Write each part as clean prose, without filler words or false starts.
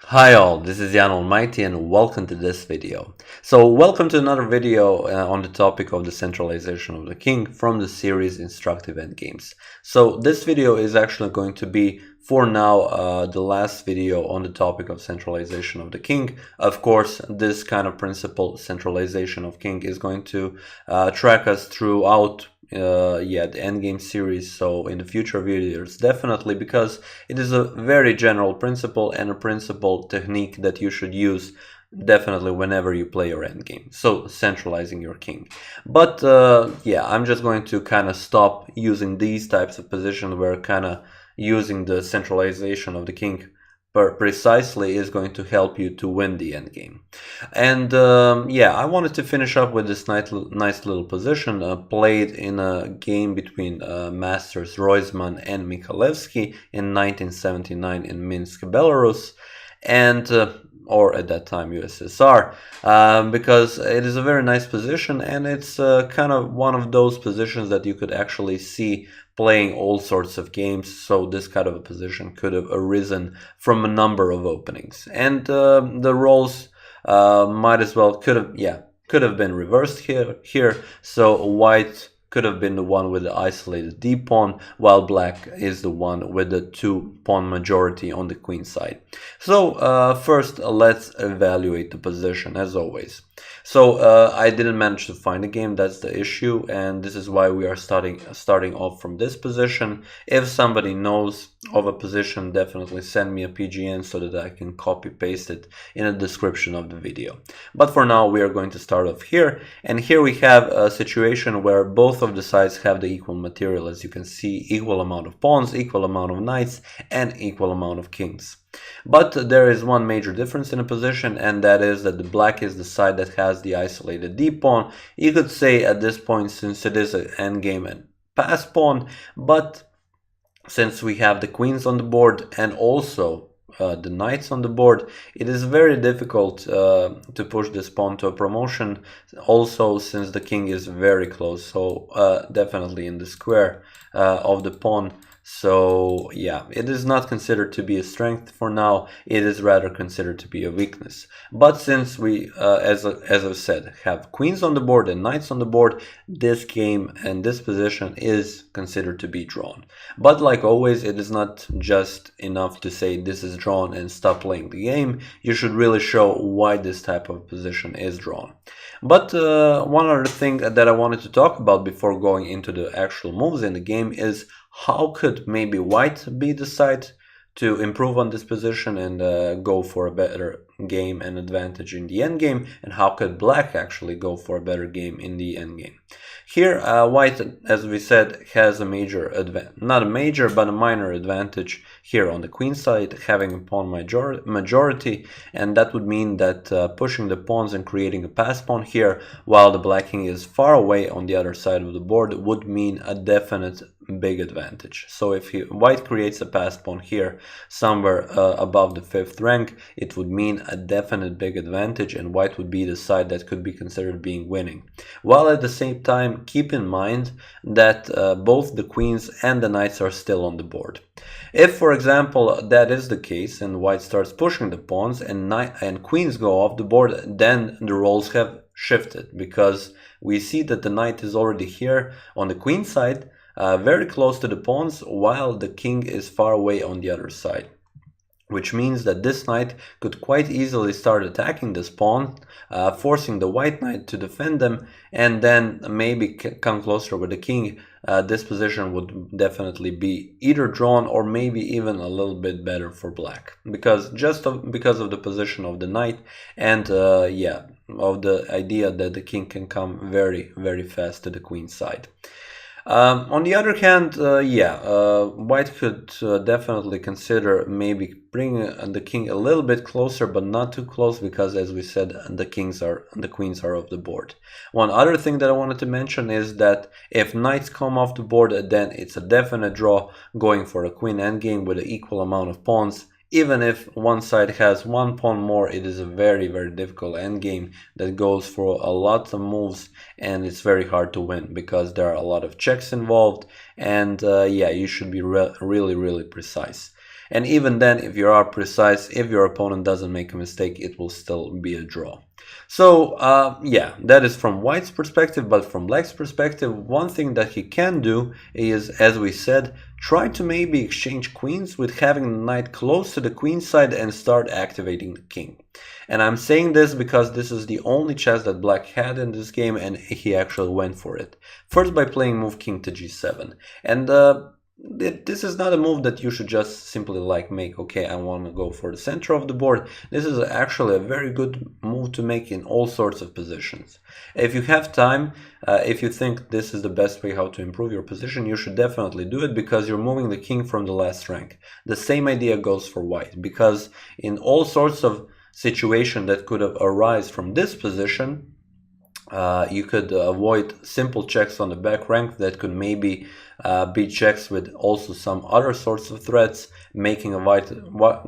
Hi all, this is Allmighty and welcome to this video. So welcome to another video on the topic of the centralization of the king from the series Instructive Endgames. So this video is actually going to be for now the last video on the topic of centralization of the king. Of course, this kind of principle, centralization of king, is going to track us throughout the Endgame series, so in the future videos definitely, because it is a very general principle and a principle technique that you should use definitely whenever you play your endgame, so centralizing your king. But I'm just going to kind of stop using these types of positions where kind of using the centralization of the king precisely is going to help you to win the endgame. And I wanted to finish up with this nice little position played in a game between masters Roizman and Mikhalevsky in 1979 in Minsk, Belarus, and or at that time USSR, because it is a very nice position and it's kind of one of those positions that you could actually see playing all sorts of games. So this kind of a position could have arisen from a number of openings, and the roles might as well could have been reversed here. So white could have been the one with the isolated d pawn, while black is the one with the 2-pawn majority on the queen side. So first let's evaluate the position as always. So I didn't manage to find a game, that's the issue, and this is why we are starting off from this position. If somebody knows of a position, definitely send me a PGN so that I can copy paste it in the description of the video. But for now we are going to start off here, and here we have a situation where both of the sides have the equal material. As you can see, equal amount of pawns, equal amount of knights, and equal amount of kings. But there is one major difference in a position, and that is that the black is the side that has the isolated d pawn. You could say at this point, since it is an endgame and pass pawn, but since we have the queens on the board and also the knights on the board, it is very difficult to push this pawn to a promotion, also since the king is very close, so definitely in the square of the pawn. So yeah, it is not considered to be a strength for now, it is rather considered to be a weakness. But since we, as I've said, have queens on the board and knights on the board, this game and this position is considered to be drawn. But like always, it is not just enough to say this is drawn and stop playing the game. You should really show why this type of position is drawn. But one other thing that I wanted to talk about before going into the actual moves in the game is how could maybe white be the side to improve on this position and go for a better game and advantage in the endgame, and how could black actually go for a better game in the endgame. Here white, as we said, has a major advantage, not a major but a minor advantage here on the queen side, having a pawn majority, and that would mean that pushing the pawns and creating a pass pawn here while the black king is far away on the other side of the board would mean a definite big advantage. So if white creates a pass pawn here somewhere above the 5th rank, it would mean a definite big advantage, and white would be the side that could be considered being winning. While at the same time, keep in mind that both the queens and the knights are still on the board. If, for example, that is the case and white starts pushing the pawns and queens go off the board, then the roles have shifted, because we see that the knight is already here on the queen side, very close to the pawns, while the king is far away on the other side. Which means that this knight could quite easily start attacking this pawn, forcing the white knight to defend them, and then maybe come closer with the king. This position would definitely be either drawn or maybe even a little bit better for black, because because of the position of the knight and of the idea that the king can come very, very fast to the queen side. On the other hand, white could definitely consider maybe bringing the king a little bit closer, but not too close, because as we said, the queens are off the board. One other thing that I wanted to mention is that if knights come off the board, then it's a definite draw going for a queen endgame with an equal amount of pawns. Even if one side has one pawn more, it is a very, very difficult endgame that goes for a lot of moves, and it's very hard to win because there are a lot of checks involved, and you should be really, really precise. And even then, if you are precise, if your opponent doesn't make a mistake, it will still be a draw. So yeah, that is from White's perspective, but from Black's perspective, one thing that he can do is, as we said, try to maybe exchange queens with having the knight close to the queen side and start activating the king. And I'm saying this because this is the only chance that Black had in this game, and he actually went for it. First by playing move king to g7. And this is not a move that you should just simply like make, okay, I want to go for the center of the board. This is actually a very good move to make in all sorts of positions. If you have time, if you think this is the best way how to improve your position, you should definitely do it, because you're moving the king from the last rank. The same idea goes for White, because in all sorts of situation that could have arise from this position, you could avoid simple checks on the back rank that could maybe be checks with also some other sorts of threats, making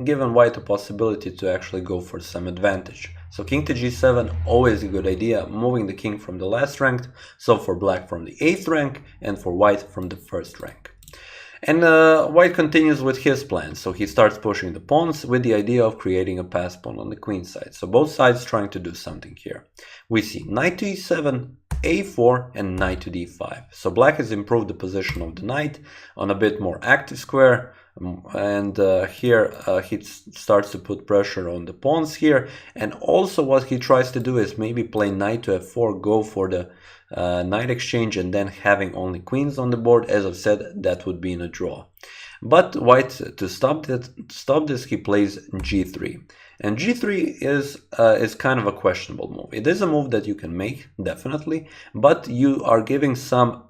giving White a possibility to actually go for some advantage. So king to g7, always a good idea, moving the king from the last rank, so for Black from the 8th rank and for White from the 1st rank. And White continues with his plan, so he starts pushing the pawns with the idea of creating a pass pawn on the queen side. So both sides trying to do something here. We see knight to e7, a4 and knight to d5. So Black has improved the position of the knight on a bit more active square, and here he starts to put pressure on the pawns here. And also what he tries to do is maybe play knight to f4, go for the knight exchange, and then having only queens on the board. As I've said, that would be in a draw. But White, to stop this, he plays g3. And g3 is kind of a questionable move. It is a move that you can make, definitely, but you are giving some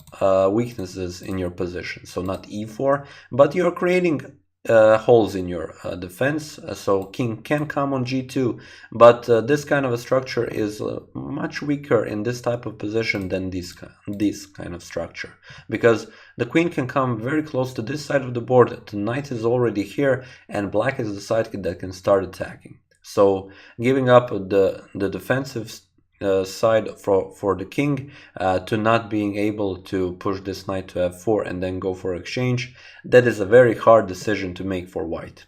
weaknesses in your position. So not e4, but you're creating holes in your defense, so king can come on g2, but this kind of a structure is much weaker in this type of position than this kind of structure, because the queen can come very close to this side of the board, the knight is already here, and Black is the side that can start attacking. So giving up the defensive side for the king to not being able to push this knight to f4 and then go for exchange, that is a very hard decision to make for White.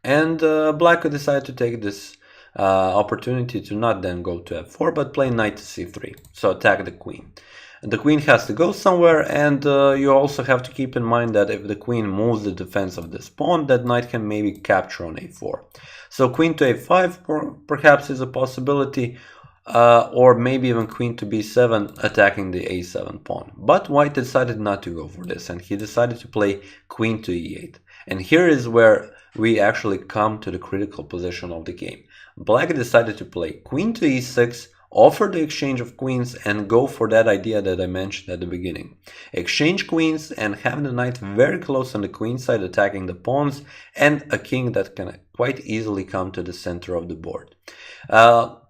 And Black could decide to take this opportunity to not then go to f4 but play knight to c3, so attack the queen. The queen has to go somewhere, and you also have to keep in mind that if the queen moves the defense of this pawn, that knight can maybe capture on a4. So queen to a5 perhaps is a possibility, or maybe even queen to b7 attacking the a7 pawn. But White decided not to go for this, and he decided to play queen to e8. And here is where we actually come to the critical position of the game. Black decided to play queen to e6, offer the exchange of queens, and go for that idea that I mentioned at the beginning. Exchange queens and have the knight very close on the queen side attacking the pawns, and a king that can quite easily come to the center of the board.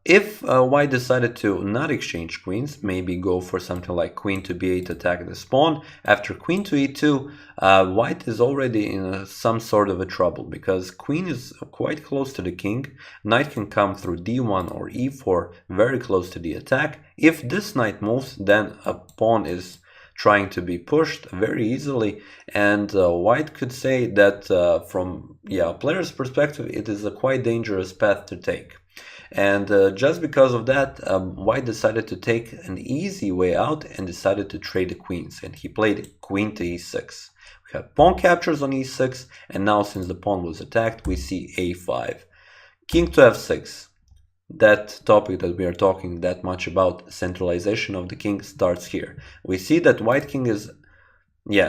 If White decided to not exchange queens, maybe go for something like queen to b8 attack this pawn, after queen to e2, White is already in some sort of a trouble, because queen is quite close to the king, knight can come through d1 or e4 very close to the attack. If this knight moves, then a pawn is trying to be pushed very easily, and White could say that from a player's perspective, it is a quite dangerous path to take. And just because of that, White decided to take an easy way out and decided to trade the queens, and he played queen to e6. We have pawn captures on e6, and now since the pawn was attacked, we see a5. King to f6. That topic that we are talking that much about, centralization of the king, starts here. We see that White king is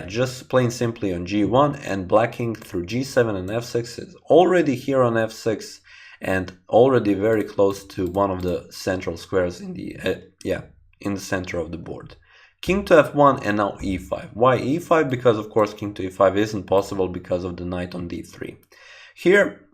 just plain simply on g1, and Black king through g7 and f6 is already here on f6, and already very close to one of the central squares in the in the center of the board. King to f1 and now e5. Why e5? Because of course king to e5 isn't possible because of the knight on d3. Here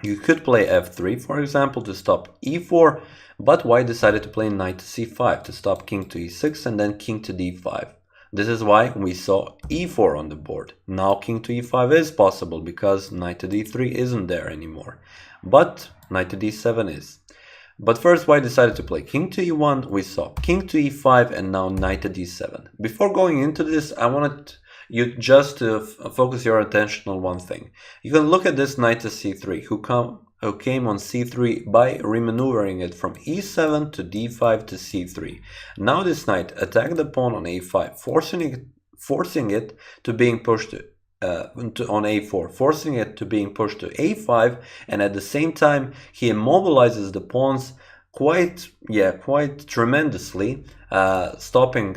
you could play f3, for example, to stop e4, but White decided to play knight to c5 to stop king to e6 and then king to d5. This is why we saw e4 on the board. Now king to e5 is possible because knight to d3 isn't there anymore, but knight to d7 is. But first White decided to play king to e1, we saw king to e5 and now knight to d7. Before going into this, I wanted you just focus your attention on one thing. You can look at this knight to c3, who came on c3 by remaneuvering it from e7 to d5 to c3. Now this knight attacked the pawn on a5, forcing it to being pushed on a4, forcing it to being pushed to a5, and at the same time he immobilizes the pawns quite tremendously, stopping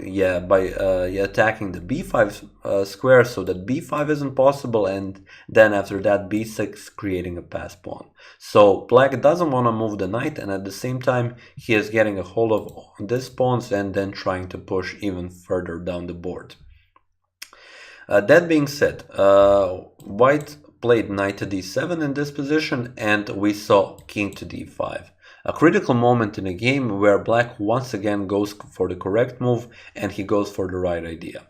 by attacking the b5 square, so that b5 isn't possible, and then after that b6, creating a pass pawn. So black doesn't want to move the knight, and at the same time he is getting a hold of this pawns and then trying to push even further down the board. That being said, white played knight to d7 in this position, and we saw king to d5. A critical moment in a game where black once again goes for the correct move, and he goes for the right idea.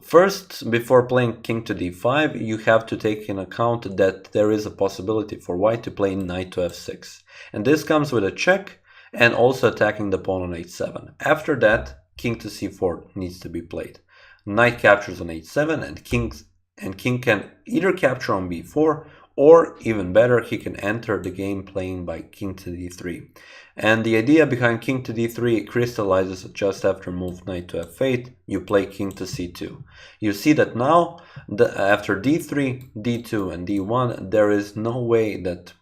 First, before playing king to d5, you have to take in account that there is a possibility for white to play knight to f6. And this comes with a check and also attacking the pawn on h7. After that, king to c4 needs to be played. Knight captures on h7, and king can either capture on b4, or even better, he can enter the game playing by king to d3. And the idea behind king to d3 crystallizes just after move knight to f8, you play king to c2. You see that now, after d3, d2 and d1, there is no way that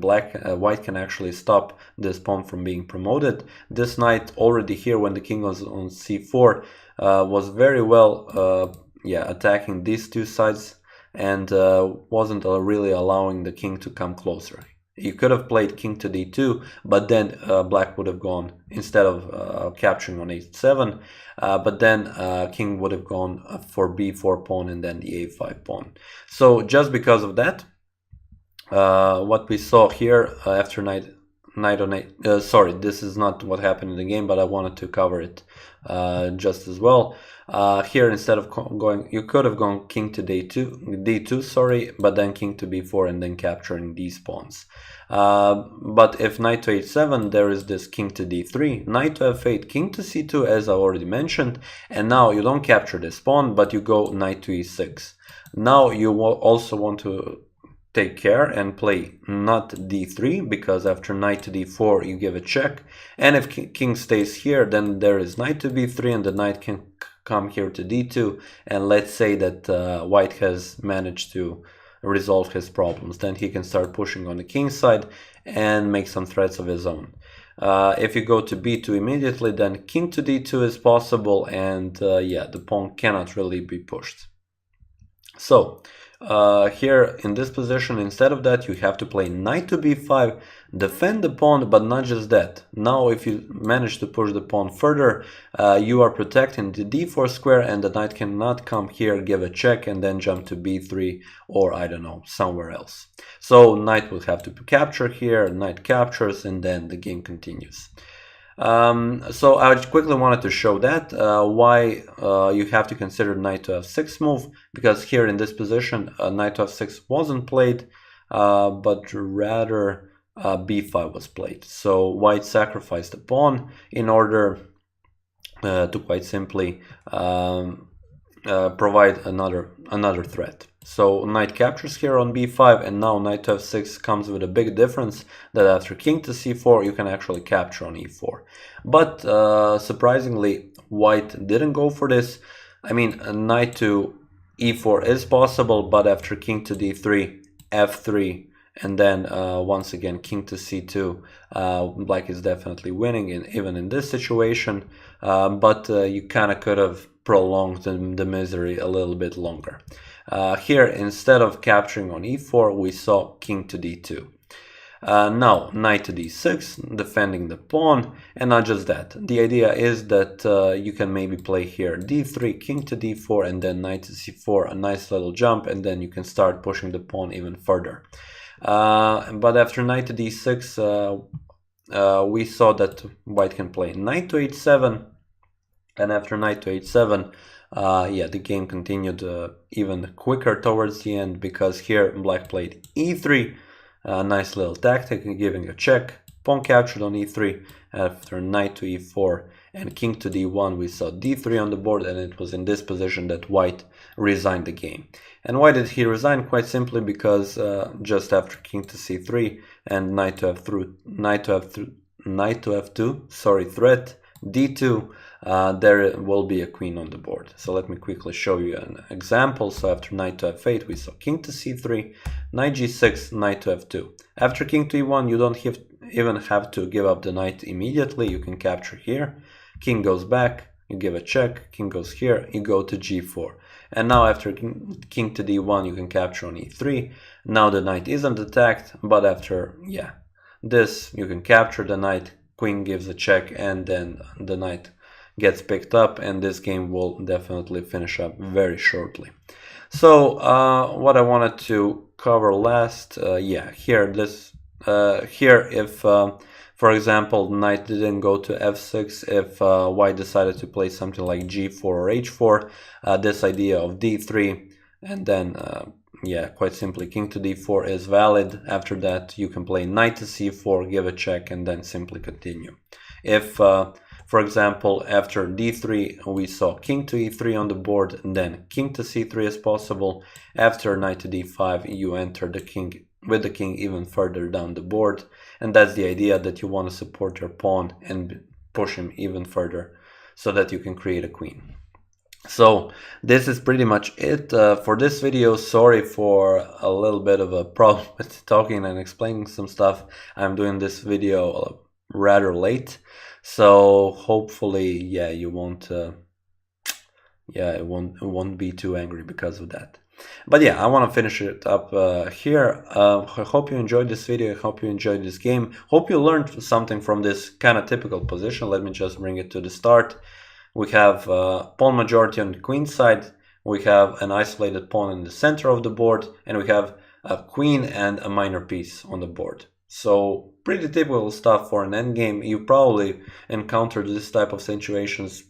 white can actually stop this pawn from being promoted. This knight already here, when the king was on c4, was very well attacking these two sides, and wasn't really allowing the king to come closer. You could have played king to d2, but then black would have gone, instead of capturing on h7, but then king would have gone for b4 pawn and then the a5 pawn. So just because of that, what we saw here after knight on a sorry, this is not what happened in the game, but I wanted to cover it just as well. Here, instead of going, you could have gone king to d2, sorry, but then king to b4 and then capturing these pawns. But if knight to h7, there is this king to d3, knight to f8, king to c2, as I already mentioned, and now you don't capture this pawn, but you go knight to e6. Now you also want to take care and play not d3, because after knight to d4 you give a check, and if king stays here, then there is knight to b3 and the knight can come here to d2, and let's say that white has managed to resolve his problems, then he can start pushing on the king side and make some threats of his own. If you go to b2 immediately, then king to d2 is possible, and the pawn cannot really be pushed. So here in this position, instead of that, you have to play knight to b5, defend the pawn, but not just that. Now if you manage to push the pawn further, you are protecting the d4 square, and the knight cannot come here, give a check, and then jump to b3, or I don't know, somewhere else. So knight will have to capture here, knight captures, and then the game continues. So I quickly wanted to show that why you have to consider knight to f6 move, because here in this position knight to f6 wasn't played, but rather b5 was played. So white sacrificed the pawn in order to quite simply provide another threat. So knight captures here on b5, and now knight to f6 comes with a big difference, that after king to c4 you can actually capture on e4. But surprisingly, white didn't go for this. I mean, knight to e4 is possible, but after king to d3, f3, and then once again king to c2, black is definitely winning, even in this situation, but you kind of could have prolonged the misery a little bit longer. Here, instead of capturing on e4, we saw king to d2. Now, knight to d6, defending the pawn, and not just that. The idea is that you can maybe play here d3, king to d4, and then knight to c4, a nice little jump, and then you can start pushing the pawn even further. But after knight to d6, we saw that white can play knight to h7, and after knight to h7, the game continued even quicker towards the end, because here black played e3, nice little tactic, giving a check, pawn captured on e3, after knight to e4, and king to d1 we saw d3 on the board, and it was in this position that white resigned the game. And why did he resign? Quite simply because just after king to c3 and knight to f2, sorry, threat d2, there will be a queen on the board. So let me quickly show you an example. So after knight to f8 we saw king to c3, knight g6, knight to f2. After king to e1 you don't even have to give up the knight immediately. You can capture here, king goes back, you give a check, king goes here, you go to g4. And now after king to d1 you can capture on e3. Now the knight isn't attacked, but after this you can capture the knight, queen gives a check, and then the knight gets picked up, and this game will definitely finish up very shortly. So what I wanted to cover last, here if for example knight didn't go to f6, if white decided to play something like g4 or h4, this idea of d3 and then quite simply king to d4 is valid. After that you can play knight to c4, give a check, and then simply continue. If for example after d3 we saw king to e3 on the board, and then king to c3 is possible. After knight to d5 you enter the king with the king even further down the board, and that's the idea, that you want to support your pawn and push him even further so that you can create a queen. So this is pretty much it for this video. Sorry for a little bit of a problem with talking and explaining some stuff. I'm doing this video rather late, so hopefully you won't it won't be too angry because of that. But I want to finish it up here. I hope you enjoyed this video. I hope you enjoyed this game. Hope you learned something from this kind of typical position. Let me just bring it to the start. We have pawn majority on the queen side. We have an isolated pawn in the center of the board, and we have a queen and a minor piece on the board. So pretty typical stuff for an endgame. You probably encountered this type of situations,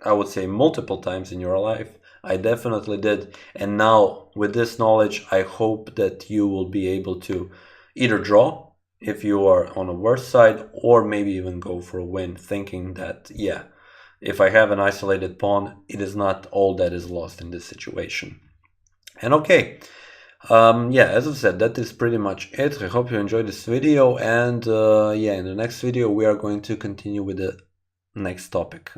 I would say, multiple times in your life. I definitely did, and now with this knowledge I hope that you will be able to either draw if you are on a worse side, or maybe even go for a win, thinking that if I have an isolated pawn, it is not all that is lost in this situation. And as I've said, that is pretty much it. I hope you enjoyed this video, and in the next video we are going to continue with the next topic.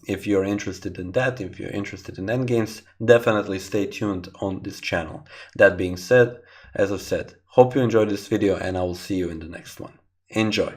If you're interested in that, if you're interested in endgames, definitely stay tuned on this channel. That being said, as I've said, hope you enjoyed this video, and I will see you in the next one. Enjoy!